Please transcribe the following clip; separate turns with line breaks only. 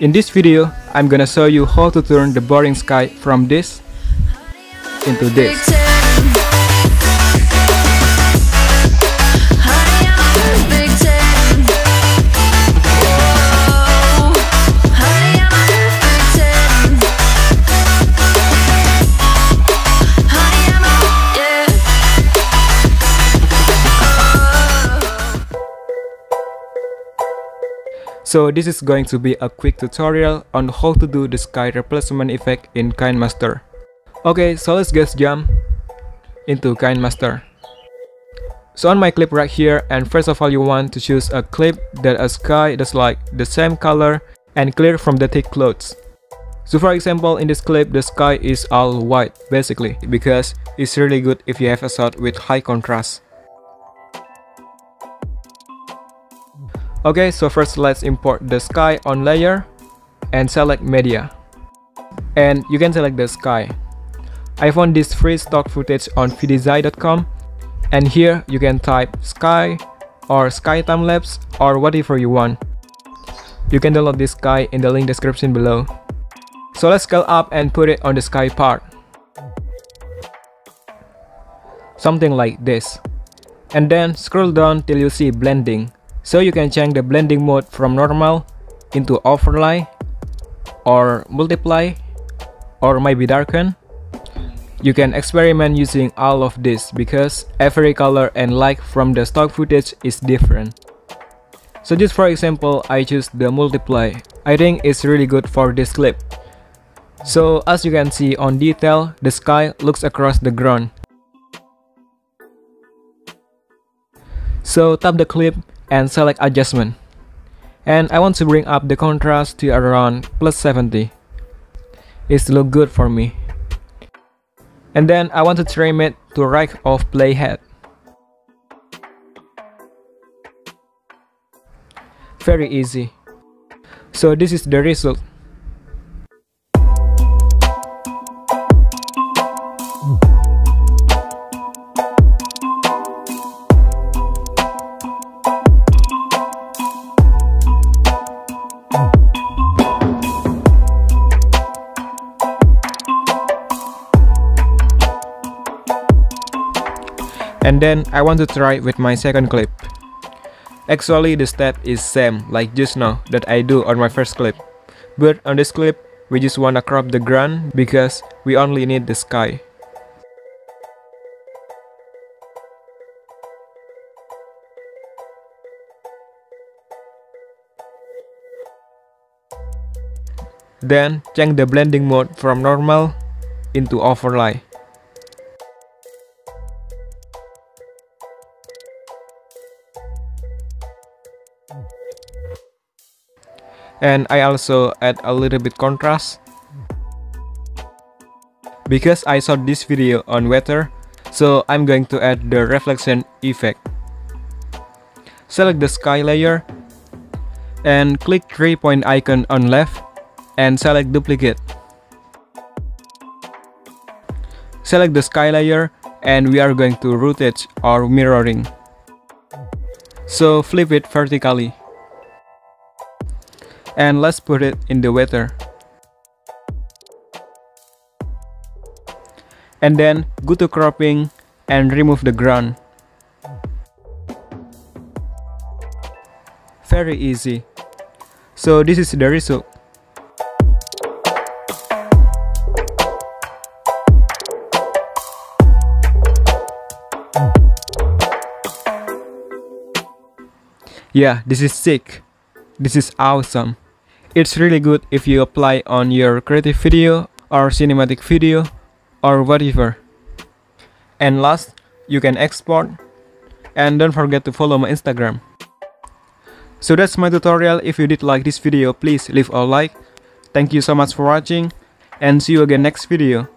In this video, I'm gonna show you how to turn the boring sky from this into this. So this is going to be a quick tutorial on how to do the sky replacement effect in Kinemaster. Okay, so let's just jump into Kinemaster. So on my clip right here, and first of all you want to choose a clip that a sky that's like the same color and clear from the thick clouds. So for example, in this clip the sky is all white basically, because it's really good if you have a shot with high contrast. Okay, so first let's import the sky on layer and select media. And you can select the sky. I found this free stock footage on vdesign.com, and here you can type sky or sky time-lapse or whatever you want. You can download this sky in the link description below. So let's scale up and put it on the sky part. Something like this. And then scroll down till you see blending. So you can change the blending mode from normal into overlay or multiply or maybe darken. You can experiment using all of this because every color and light from the stock footage is different. So just for example, I choose the multiply. I think it's really good for this clip. So as you can see on detail, the sky looks across the ground. So tap the clip and select adjustment, and I want to bring up the contrast to around +70. It looks good for me. And then I want to trim it to right of playhead. Very easy. So this is the result. And then I want to try with my second clip. Actually the step is same like just now that I do on my first clip. But on this clip we just wanna crop the ground because we only need the sky. Then change the blending mode from normal into overlay. And I also add a little bit contrast because I saw this video on weather, so I'm going to add the reflection effect. Select the sky layer and click 3-point icon on left and select duplicate. Select the sky layer and we are going to rotate or mirroring. So flip it vertically. And let's put it in the weather. And then go to cropping and remove the ground. Very easy. So this is the result. Yeah, this is sick. This is awesome. It's really good if you apply on your creative video or cinematic video or whatever. And last, you can export, and don't forget to follow my Instagram. So that's my tutorial. If you did like this video, please leave a like. Thank you so much for watching and see you again next video.